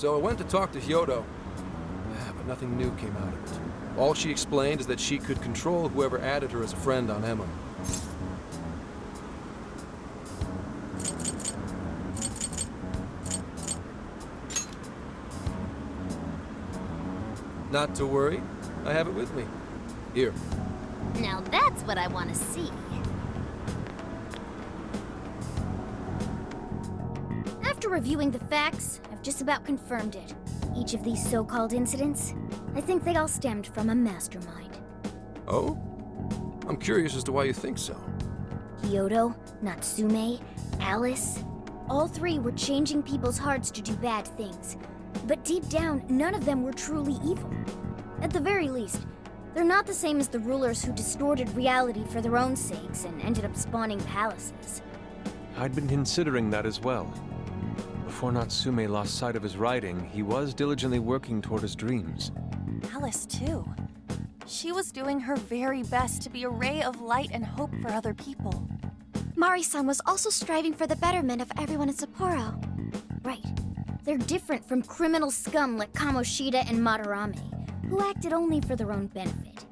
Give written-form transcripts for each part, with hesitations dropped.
So I went to talk to Hyodo, but nothing new came out of it. All she explained is that she could control whoever added her as a friend on Emma. Not to worry, I have it with me. Here. Now that's what I want to see. After reviewing the facts, I've just about confirmed it. Each of these so-called incidents, I think they all stemmed from a mastermind. Oh? I'm curious as to why you think so. Hyodo, Natsume, Alice, all three were changing people's hearts to do bad things. But deep down, none of them were truly evil. At the very least, they're not the same as the rulers who distorted reality for their own sakes and ended up spawning palaces. I'd been considering that as well. Before Natsume lost sight of his writing, he was diligently working toward his dreams. Alice, too. She was doing her very best to be a ray of light and hope for other people. Mari-san was also striving for the betterment of everyone in Sapporo. Right. They're different from criminal scum like Kamoshida and Madarame, who acted only for their own benefit.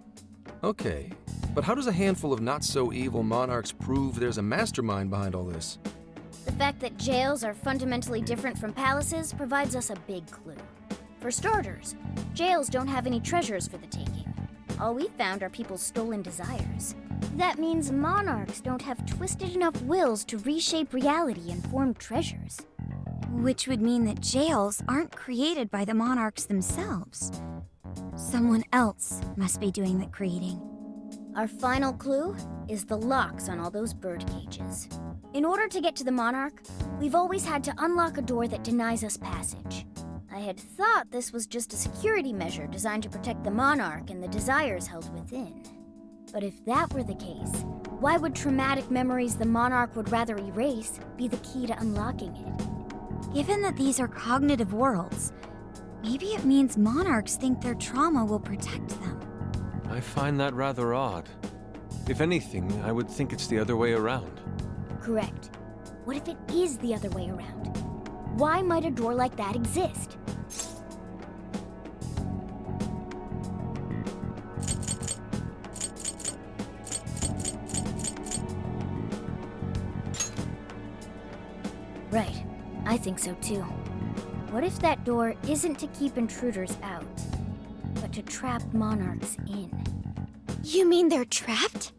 Okay, but how does a handful of not-so-evil monarchs prove there's a mastermind behind all this? The fact that jails are fundamentally different from palaces provides us a big clue. For starters, jails don't have any treasures for the taking. All we found are people's stolen desires. That means monarchs don't have twisted enough wills to reshape reality and form treasures. Which would mean that jails aren't created by the monarchs themselves. Someone else must be doing the creating. Our final clue is the locks on all those bird cages. In order to get to the monarch, we've always had to unlock a door that denies us passage. I had thought this was just a security measure designed to protect the monarch and the desires held within. But if that were the case, why would traumatic memories the monarch would rather erase be the key to unlocking it? Given that these are cognitive worlds, maybe it means monarchs think their trauma will protect them. I find that rather odd. If anything, I would think it's the other way around. Correct. What if it is the other way around? Why might a door like that exist? Right. I think so too. What if that door isn't to keep intruders out, but to trap monarchs in? You mean they're trapped?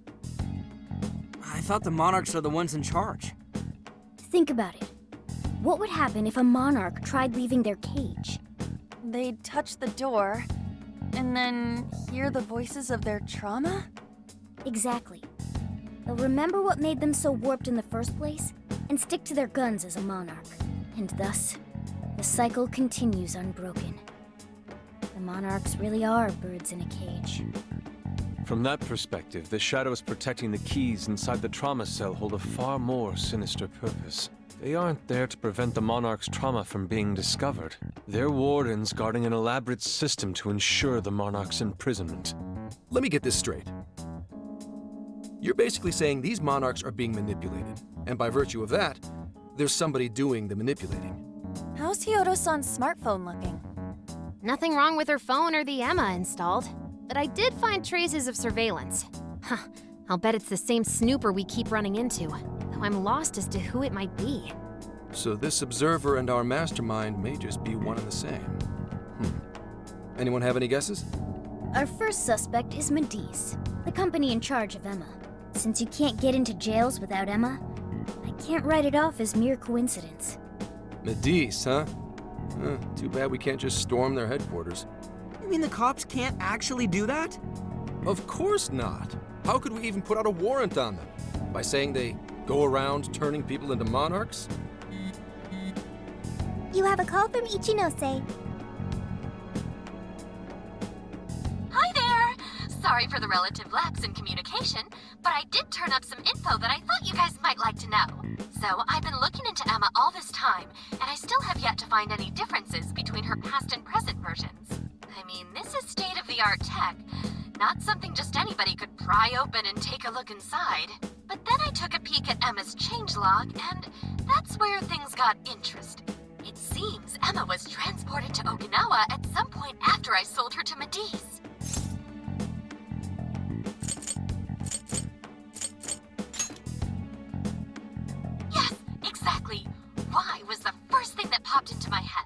I thought the monarchs are the ones in charge. Think about it. What would happen if a monarch tried leaving their cage? They'd touch the door, and then hear the voices of their trauma? Exactly. They'll remember what made them so warped in the first place, and stick to their guns as a monarch. And thus, the cycle continues unbroken. The monarchs really are birds in a cage. From that perspective, the shadows protecting the keys inside the trauma cell hold a far more sinister purpose. They aren't there to prevent the monarch's trauma from being discovered. They're wardens guarding an elaborate system to ensure the monarch's imprisonment. Let me get this straight. You're basically saying these monarchs are being manipulated, and by virtue of that, there's somebody doing the manipulating. How's Hyodo-san's smartphone looking? Nothing wrong with her phone or the Emma installed, but I did find traces of surveillance. Huh, I'll bet it's the same snooper we keep running into, though I'm lost as to who it might be. So this observer and our mastermind may just be one and the same. Anyone have any guesses? Our first suspect is Medice, the company in charge of Emma. Since you can't get into jails without Emma, I can't write it off as mere coincidence. Medice, huh? Too bad we can't just storm their headquarters. You mean the cops can't actually do that? Of course not. How could we even put out a warrant on them? By saying they go around turning people into monarchs? You have a call from Ichinose. Hi there! Sorry for the relative lapse in communication, but I did turn up some info that I thought you guys might like to know. So I've been looking into Emma all this time, and I still have yet to find any differences between her past and present versions. I mean, this is state-of-the-art tech, not something just anybody could pry open and take a look inside. But then I took a peek at Emma's changelog, and that's where things got interesting. It seems seems Emma was transported to Okinawa at some point after I sold her to Medice. Yes, exactly. Why was the first thing that popped into my head.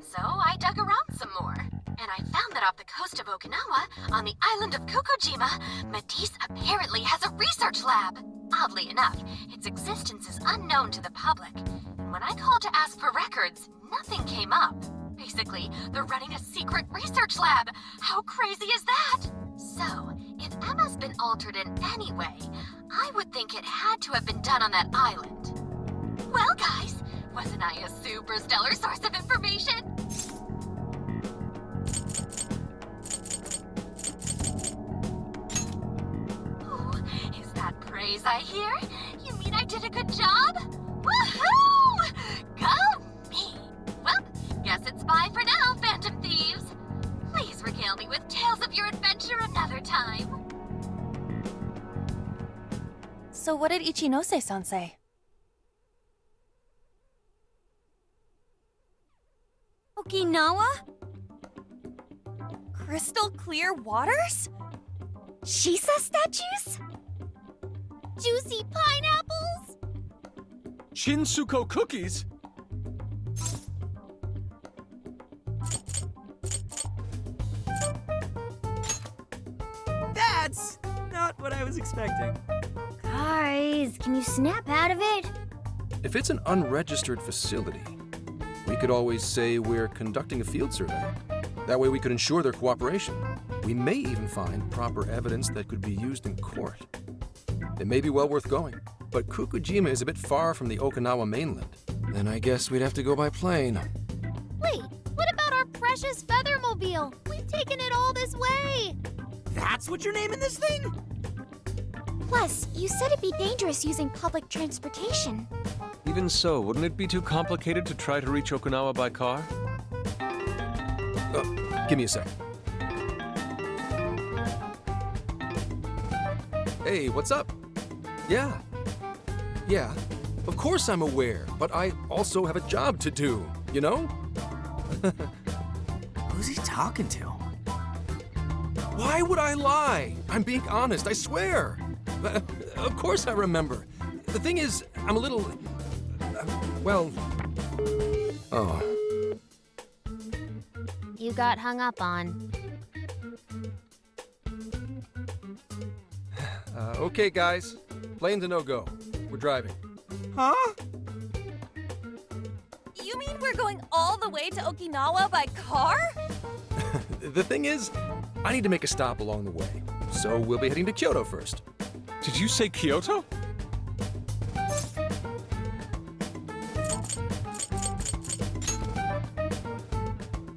So I dug around some more, and I found that off the coast of Okinawa, on the island of Kokojima, Medice apparently has a research lab. Oddly enough, its existence is unknown to the public, and when I called to ask for records, nothing came up. Basically, they're running a secret research lab. How crazy is that? So, if Emma's been altered in any way, I would think it had to have been done on that island. Well, guys, wasn't I a super stellar source of information? Ooh, is that praise I hear? You mean I did a good job? Woohoo! Go me! Well, guess it's bye for now, Phantom Thieves. Please regale me with tales of your adventure another time. So what did Ichinose-san say? Okinawa? Crystal clear waters? Shisa statues? Juicy pineapples? Shinsuko cookies? That's not what I was expecting. Guys, can you snap out of it? If it's an unregistered facility, we could always say we're conducting a field survey. That way we could ensure their cooperation. We may even find proper evidence that could be used in court. It may be well worth going, but Kokojima is a bit far from the Okinawa mainland. Then I guess we'd have to go by plane. Wait, what about our precious Feathermobile? We've taken it all this way! That's what you're naming this thing? Plus, you said it'd be dangerous using public transportation. Even so, wouldn't it be too complicated to try to reach Okinawa by car? Give me a sec. Hey, what's up? Yeah, of course I'm aware, but I also have a job to do, you know? Who's he talking to? Why would I lie? I'm being honest, I swear. Of course I remember. The thing is, I'm a little... Oh. You got hung up on. Okay, guys. Plane's a no-go. We're driving. Huh? You mean we're going all the way to Okinawa by car? The thing is, I need to make a stop along the way. So we'll be heading to Kyoto first. Did you say Kyoto?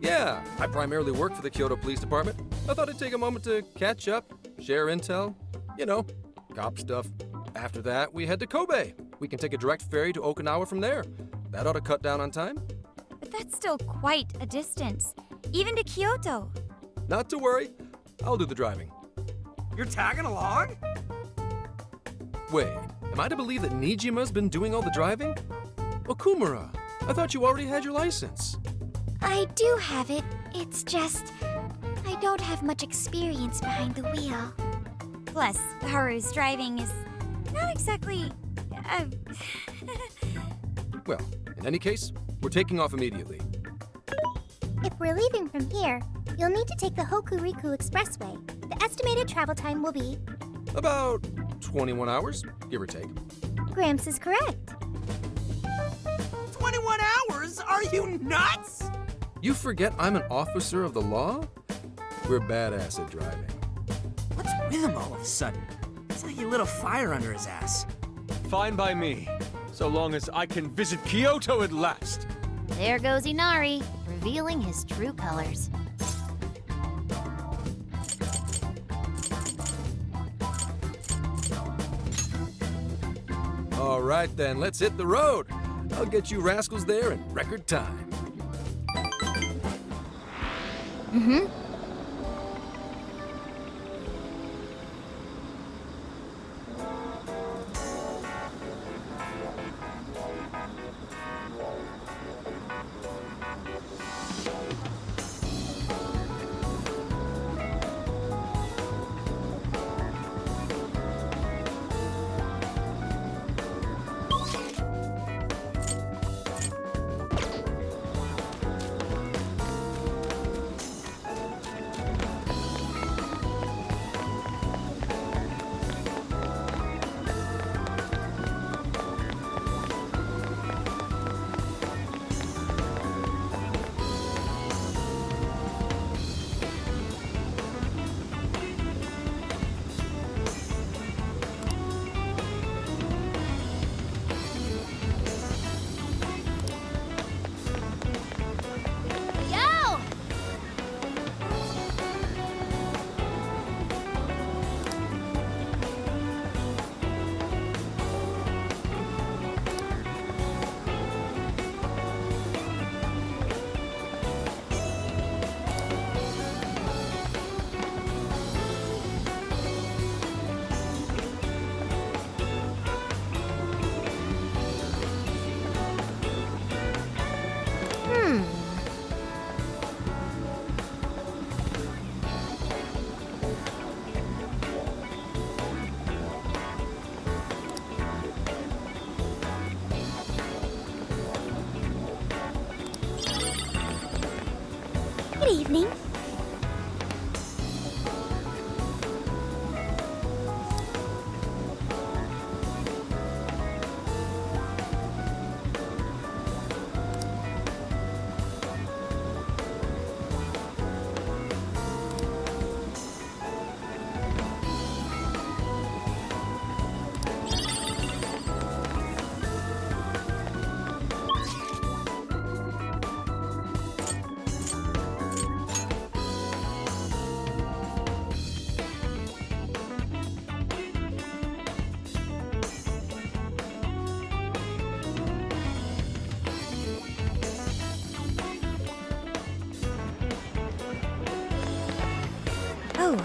Yeah, I primarily work for the Kyoto Police Department. I thought I'd take a moment to catch up, share intel, you know, cop stuff. After that, we head to Kobe. We can take a direct ferry to Okinawa from there. That ought to cut down on time. But that's still quite a distance, even to Kyoto. Not to worry, I'll do the driving. You're tagging along? Wait, am I to believe that Nijima's been doing all the driving? Okumura, I thought you already had your license. I do have it. It's just, I don't have much experience behind the wheel. Plus, Haru's driving is not exactly... Well, in any case, we're taking off immediately. If we're leaving from here, you'll need to take the Hokuriku Expressway. The estimated travel time will be... About 21 hours, give or take. Gramps is correct. 21 hours? Are you nuts? You forget I'm an officer of the law? We're badass at driving. What's with him all of a sudden? It's like he lit a fire under his ass. Fine by me, so long as I can visit Kyoto at last. There goes Inari, revealing his true colors. All right then, let's hit the road. I'll get you rascals there in record time. evening. Oh,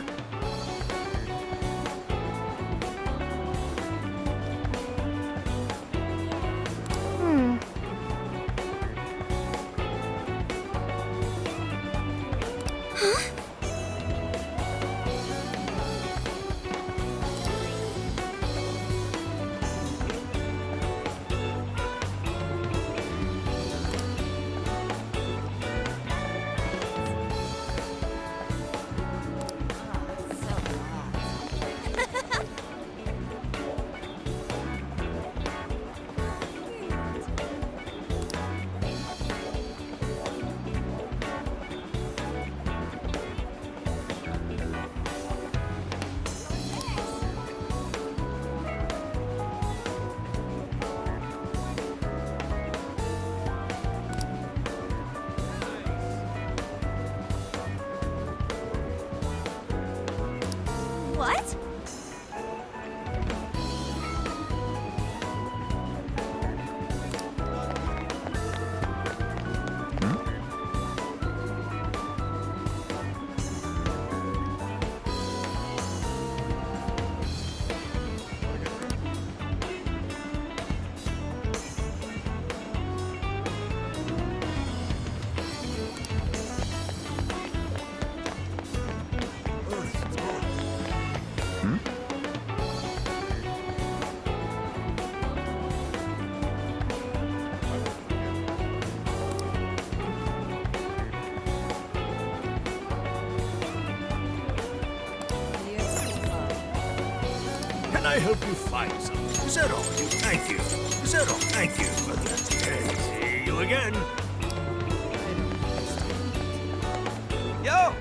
what? Can I help you find something? Is that all? Thank you. Is that all? Thank you. See you again. Yo!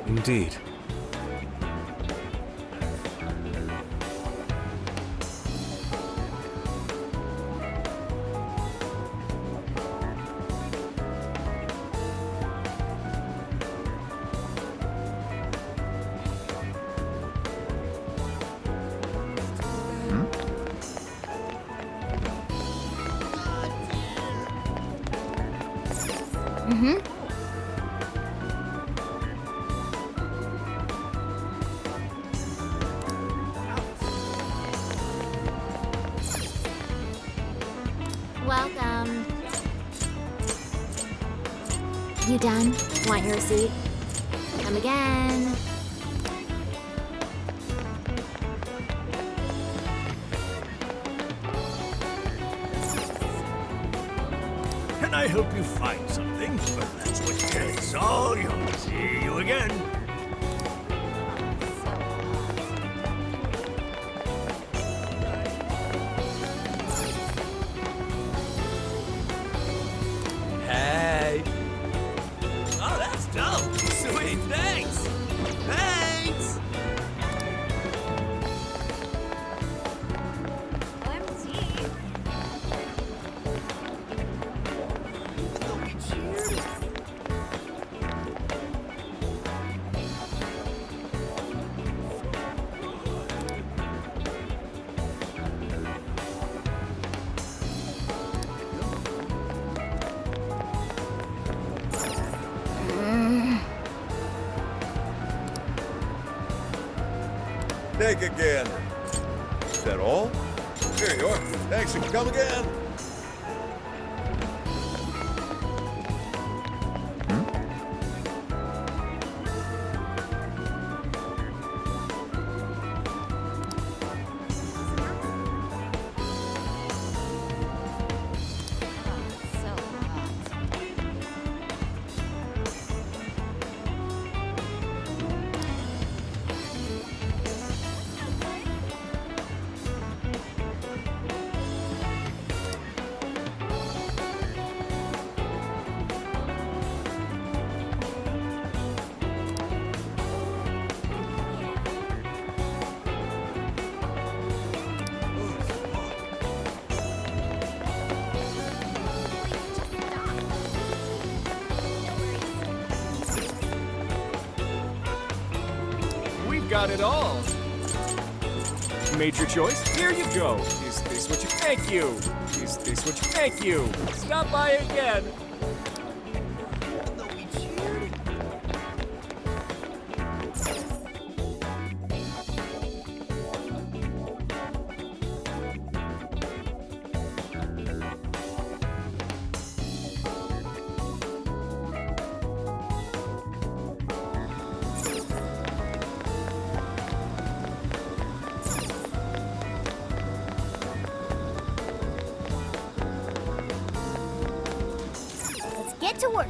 Indeed. Welcome. You done? Want your receipt? Come again. Can I help you find something? Well, that's what you get. It's all yours. See you again. Hey! Oh, that's dope! Sweet, thanks! Thanks! Take again. Is that all? Here you are. Thanks, and come again. Not at all. Made your choice? Here you go. Is this what you... Thank you. Is this what you... Thank you. Stop by again. Get to work.